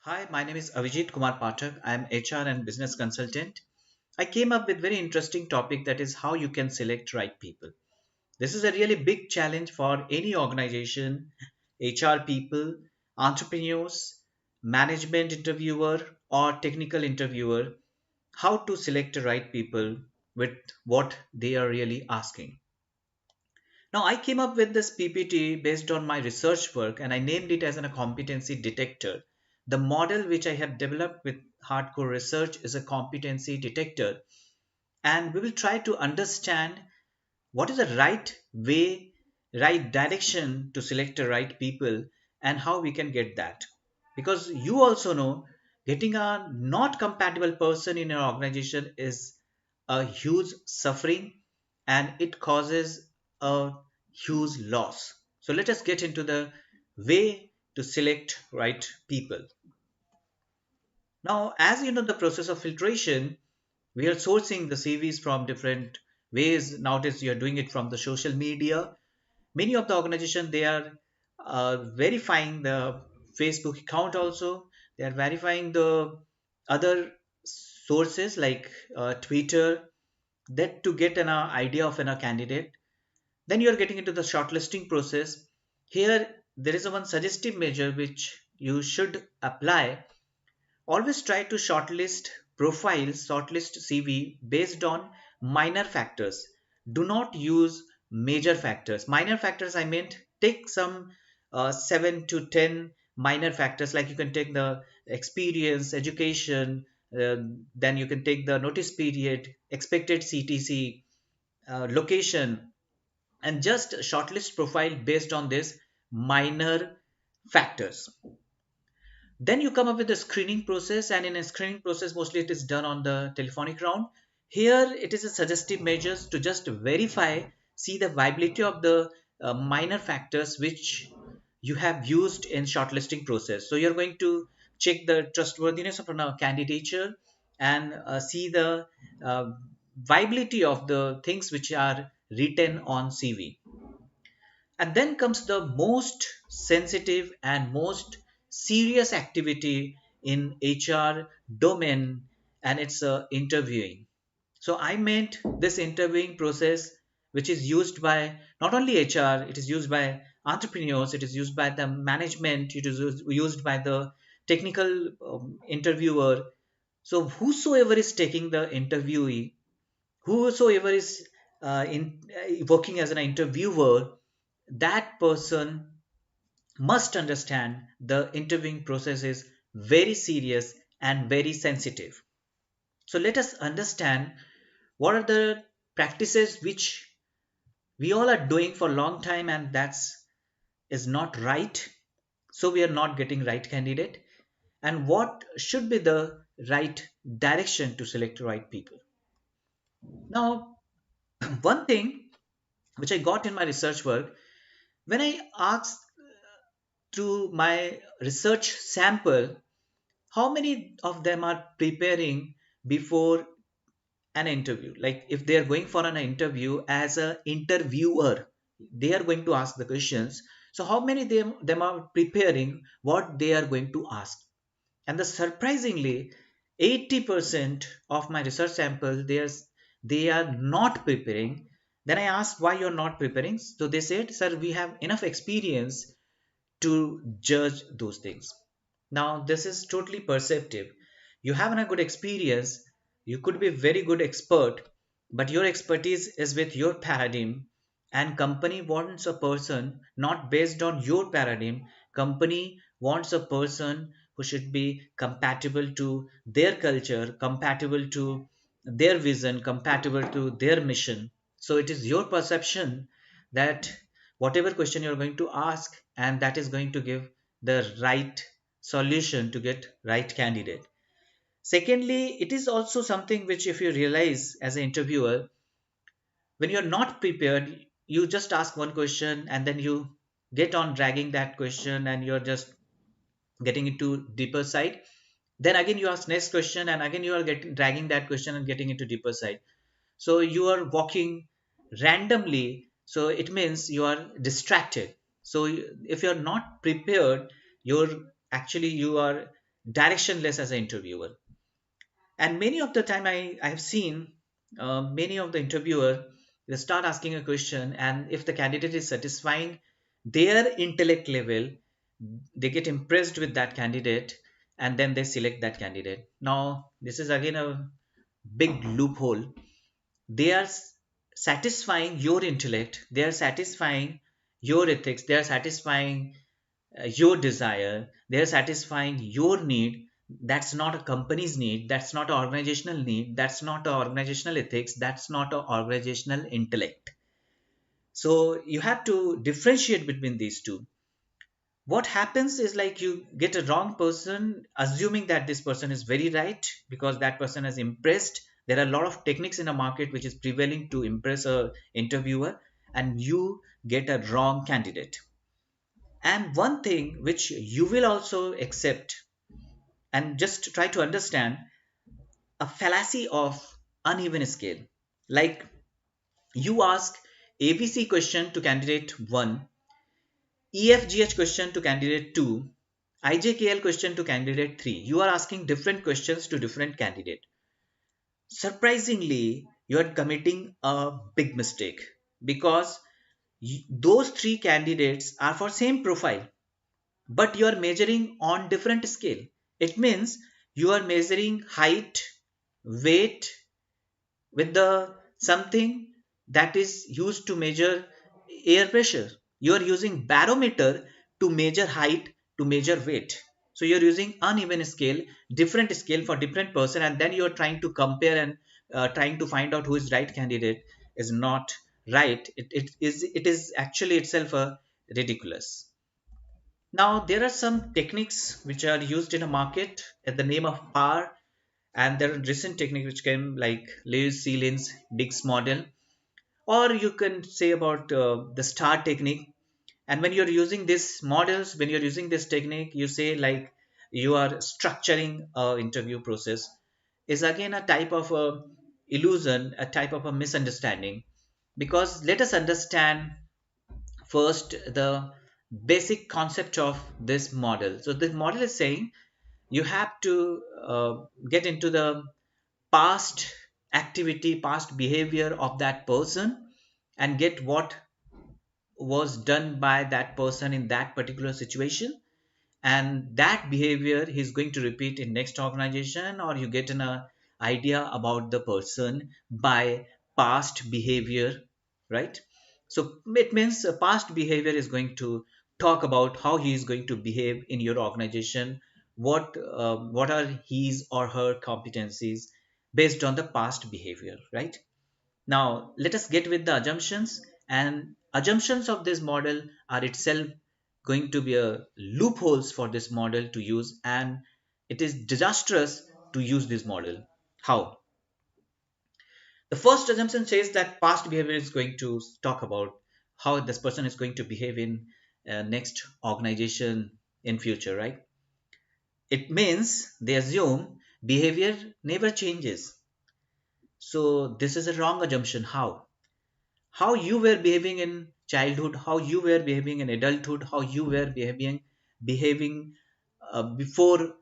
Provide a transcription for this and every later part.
Hi, my name is Avijit Kumar Pathak. I am HR and business consultant. I came up with very interesting topic that is how you can select right people. This is a really big challenge for any organization, HR people, entrepreneurs, management interviewer or technical interviewer, how to select the right people with what they are really asking. Now, I came up with this PPT based on my research work and I named it as a competency detector. The model which I have developed with hardcore research is a competency detector, and we will try to understand what is the right way, right direction to select the right people and how we can get that. Because you also know getting a not compatible person in your organization is a huge suffering and it causes a huge loss. So let us get into the way to select right people. Now, as you know, the process of filtration, we are sourcing the CVs from different ways. Nowadays, you are doing it from the social media. Many of the organization they are verifying the Facebook account also. They are verifying the other sources like Twitter, that to get an idea of a candidate. Then you are getting into the shortlisting process. Here there is a one suggestive measure which you should apply. Always try to shortlist profiles, shortlist CV based on minor factors. Do not use major factors. Minor factors, I meant take some 7 to 10 minor factors, like you can take the experience, education, then you can take the notice period, expected CTC, location, and just shortlist profile based on this minor factors. Then you come up with the screening process, and in a screening process, mostly it is done on the telephonic round. Here, it is a suggestive measures to just verify, see the viability of the minor factors which you have used in shortlisting process. So you're going to check the trustworthiness of a candidature and see the uh, viability of the things which are written on CV. And then comes the most sensitive and most serious activity in HR domain, and it's interviewing. So I meant this interviewing process, which is used by not only HR, it is used by entrepreneurs, it is used by the management, it is used by the technical interviewer. So whosoever is taking the interviewee, whosoever is working as an interviewer, that person must understand the interviewing process is very serious and very sensitive. So let us understand what are the practices which we all are doing for a long time and that's is not right. So we are not getting right candidate, and what should be the right direction to select right people. Now, one thing which I got in my research work, when I asked to my research sample how many of them are preparing before an interview, like if they are going for an interview as a interviewer, they are going to ask the questions. So how many them are preparing what they are going to ask? And the surprisingly 80% of my research sample they are not preparing. Then I asked why you're not preparing, so they said, sir, we have enough experience to judge those things. Now, this is totally perceptive. You have a good experience, you could be very good expert, but your expertise is with your paradigm, and company wants a person not based on your paradigm. Company wants a person who should be compatible to their culture, compatible to their vision, compatible to their mission. So it is your perception that whatever question you're going to ask, and that is going to give the right solution to get right candidate. Secondly, it is also something which if you realize as an interviewer, when you're not prepared, you just ask one question and then you get on dragging that question and you're just getting into deeper side. Then again you ask next question and again you are getting dragging that question and getting into deeper side. So you are walking randomly, so it means you are distracted. So if you're not prepared, you're actually you are directionless as an interviewer. And many of the time I have seen many of the interviewer, they start asking a question, and if the candidate is satisfying their intellect level, they get impressed with that candidate, and then they select that candidate. Now this is again a big loophole. They are satisfying your intellect, they are satisfying your ethics, they are satisfying your desire, they are satisfying your need. That's not a company's need, that's not an organizational need, that's not an organizational ethics, that's not an organizational intellect. So you have to differentiate between these two. What happens is like you get a wrong person assuming that this person is very right because that person has impressed. There are a lot of techniques in the market which is prevailing to impress a interviewer, and you get a wrong candidate. And one thing which you will also accept, and just try to understand, a fallacy of uneven scale. Like you ask ABC question to candidate 1, EFGH question to candidate 2, IJKL question to candidate 3. You are asking different questions to different candidate. Surprisingly, you are committing a big mistake because those three candidates are for same profile, but you are measuring on different scale. It means you are measuring height, weight with the something that is used to measure air pressure. You are using barometer to measure height, to measure weight. So you're using uneven scale, different scale for different person, and then you're trying to compare and trying to find out who is right candidate is not right. It is actually itself a ridiculous. Now there are some techniques which are used in a market at the name of PAR, and there are recent techniques which came like Lewis Celine's Diggs model, or you can say about the STAR technique. And when you're using these models, when you're using this technique, you say like you are structuring a interview process, is again a type of a illusion, a type of a misunderstanding. Because let us understand first the basic concept of this model. So this model is saying you have to get into the past activity, past behavior of that person, and get what was done by that person in that particular situation, and that behavior he's going to repeat in next organization, or you get an idea about the person by past behavior, right? So it means past behavior is going to talk about how he is going to behave in your organization, what are his or her competencies based on the past behavior, right? Now, let us get with the assumptions. And assumptions of this model are itself going to be a loopholes for this model to use, and it is disastrous to use this model. How? The first assumption says that past behavior is going to talk about how this person is going to behave in next organization in future, right? It means they assume behavior never changes. So this is a wrong assumption. How you were behaving in childhood, how you were behaving in adulthood, how you were behaving before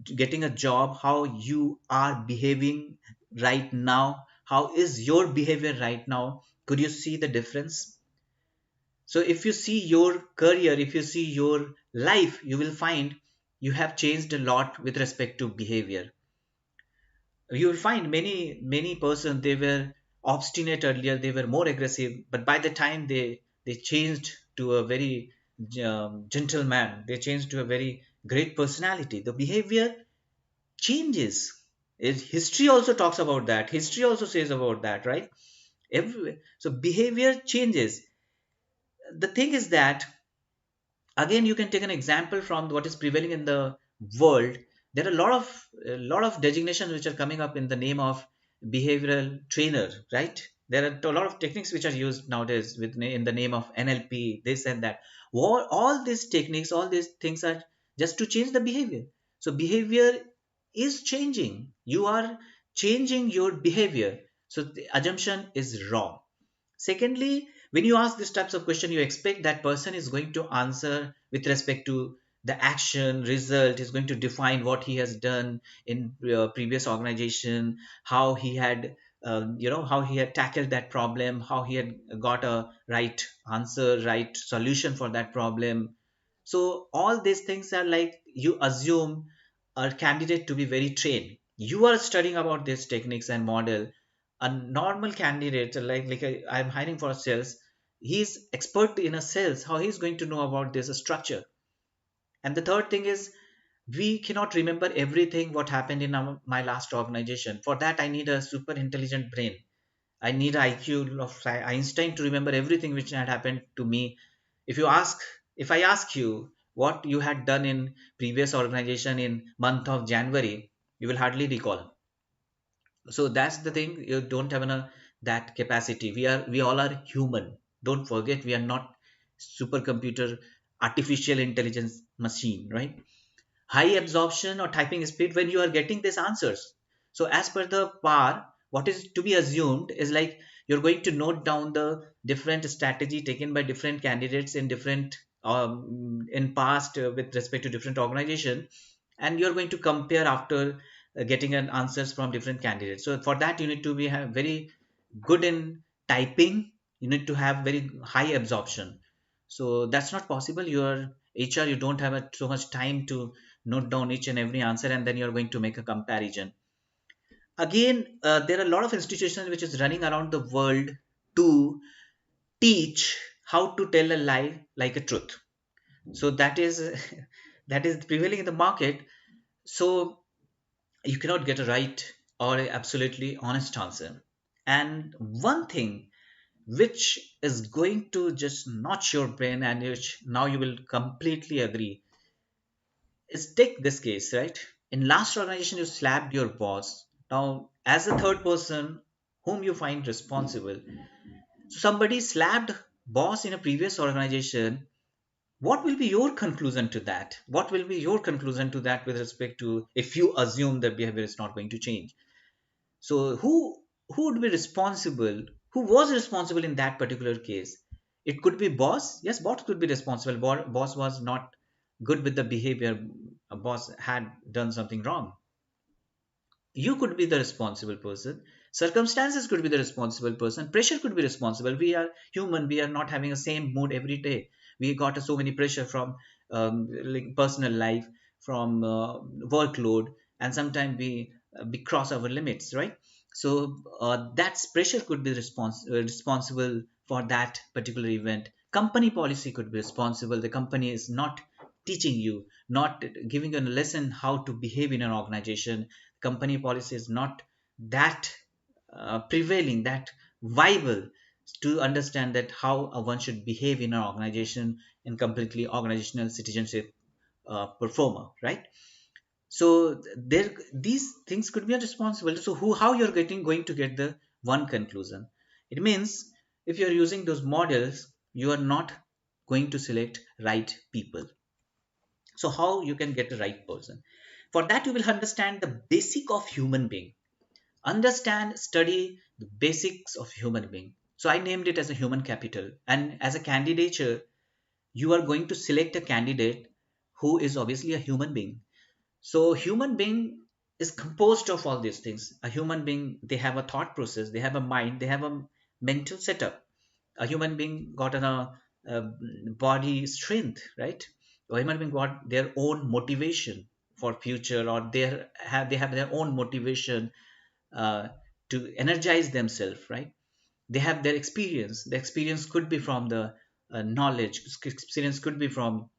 getting a job, how you are behaving right now, how is your behavior right now, could you see the difference? So if you see your career, if you see your life, you will find you have changed a lot with respect to behavior. You will find many persons, they were obstinate earlier, they were more aggressive, but by the time they changed to a very gentleman, they changed to a very great personality, the behavior changes. History also talks about that, history also says about that, right? So behavior changes. The thing is that, again, you can take an example from what is prevailing in the world. There are a lot of designations which are coming up in the name of behavioral trainer, right? There are a lot of techniques which are used nowadays in the name of NLP, this and that. All these techniques, all these things are just to change the behavior. So behavior is changing, you are changing your behavior, so the assumption is wrong. Secondly, when you ask these types of question, you expect that person is going to answer with respect to the action result is going to define what he has done in previous organization, how he had how he had tackled that problem, how he had got a right answer, right solution for that problem. So all these things are like you assume a candidate to be very trained. You are studying about these techniques and model. A normal candidate, I'm hiring for a sales, he's expert in a sales, how he's going to know about this structure. And the third thing is, we cannot remember everything what happened in my last organization. For that, I need a super intelligent brain. I need IQ of Einstein to remember everything which had happened to me. If you ask, if I ask you what you had done in previous organization in month of January, you will hardly recall. So that's the thing. You don't have that capacity. We all are human. Don't forget, we are not supercomputer, artificial intelligence machine, right? High absorption or typing speed when you are getting these answers. So as per the par, what is to be assumed is like you're going to note down the different strategy taken by different candidates in different in past with respect to different organization, and you're going to compare after getting an answers from different candidates. So for that, you need to be have very good in typing. You need to have very high absorption. So that's not possible. Your HR, you don't have so much time to note down each and every answer, and then you're going to make a comparison. Again, there are a lot of institutions which is running around the world to teach how to tell a lie like a truth. So that is that is prevailing in the market. So you cannot get a right or a absolutely honest answer. And one thing which is going to just notch your brain, and which now you will completely agree, is take this case, right? In last organization, you slapped your boss. Now, as a third person whom you find responsible, so somebody slapped boss in a previous organization. What will be your conclusion to that? What will be your conclusion to that with respect to if you assume that behavior is not going to change? So who would be responsible? Who was responsible in that particular case? It could be boss. Yes, boss could be responsible. Boss was not good with the behavior. A boss had done something wrong. You could be the responsible person. Circumstances could be the responsible person. Pressure could be responsible. We are human. We are not having the same mood every day. We got so many pressure from like personal life, from workload, and sometimes we cross our limits, right? So that's pressure could be responsible for that particular event. Company policy could be responsible. The company is not teaching you, not giving you a lesson how to behave in an organization. Company policy is not that prevailing, that viable to understand that how one should behave in an organization in completely organizational citizenship performer, right? So there, these things could be responsible. So who, how you're getting going to get the one conclusion? It means if you're using those models, you are not going to select right people. So how you can get the right person? For that, you will understand the basic of human being. Understand, study the basics of human being. So I named it as a human capital. And as a candidature, you are going to select a candidate who is obviously a human being. So human being is composed of all these things. A human being, they have a thought process, they have a mind, they have a mental setup. A human being got a body strength, right? A human being got their own motivation for future, or they have their own motivation uh, to energize themselves, right? They have their experience. The experience could be from the knowledge. Experience could be from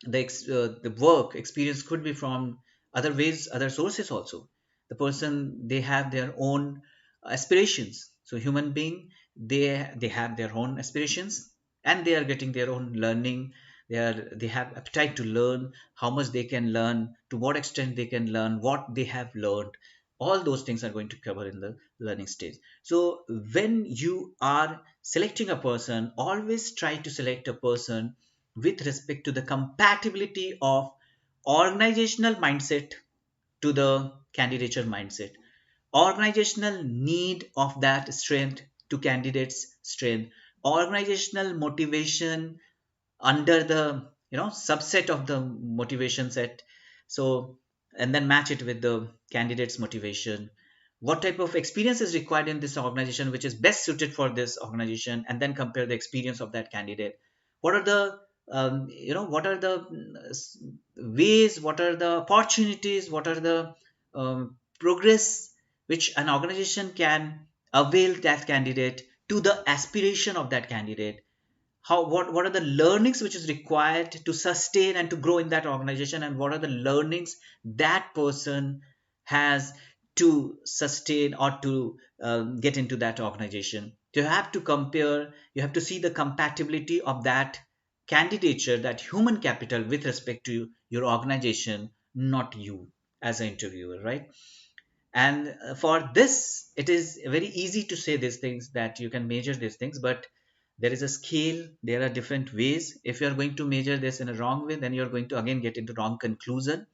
the work. Experience could be from other ways, other sources also. The person, they have their own aspirations. So human being, they have their own aspirations, and they are getting their own learning. They have appetite to learn, how much they can learn, to what extent they can learn, what they have learned. All those things are going to cover in the learning stage. So when you are selecting a person, always try to select a person with respect to the compatibility of organizational mindset to the candidature mindset, organizational need of that strength to candidates strength, organizational motivation under the subset of the motivation set. So, and then match it with the candidate's motivation. What type of experience is required in this organization which is best suited for this organization, and then compare the experience of that candidate. What are the what are the ways, what are the opportunities, what are the progress which an organization can avail that candidate to the aspiration of that candidate. What are the learnings which is required to sustain and to grow in that organization, and what are the learnings that person has to sustain or to get into that organization. You have to compare, you have to see the compatibility of that candidature, that human capital, with respect to your organization, not you as an interviewer, right? And for this, it is very easy to say these things, that you can measure these things, but there is a scale, there are different ways. If you are going to measure this in a wrong way, then you're going to again get into wrong conclusion.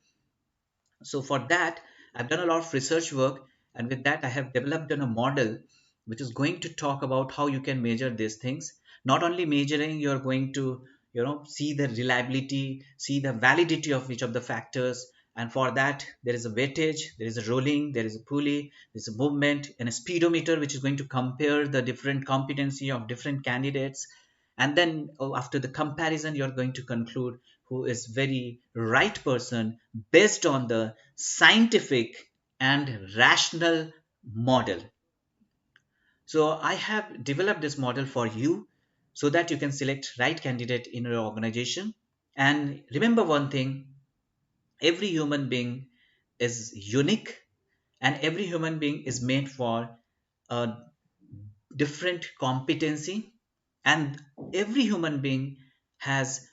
So for that, I've done a lot of research work, and with that I have developed a model which is going to talk about how you can measure these things. Not only measuring, you're going to see the reliability, see the validity of each of the factors. And for that, there is a weightage, there is a rolling, there is a pulley, there's a movement, and a speedometer which is going to compare the different competency of different candidates. And then after the comparison, you're going to conclude who is very right person based on the scientific and rational model. So I have developed this model for you so that you can select right candidate in your organization. And remember one thing, every human being is unique, and every human being is made for a different competency, and every human being has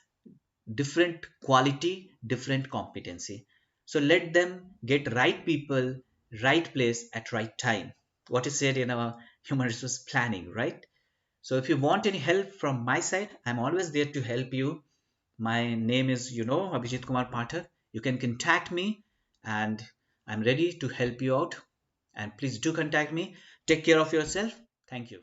different quality, different competency. So let them get right people, right place at right time. What is said in our human resource planning, right? So if you want any help from my side, I'm always there to help you. My name is, Abhijit Kumar Pathak. You can contact me, and I'm ready to help you out. And please do contact me. Take care of yourself. Thank you.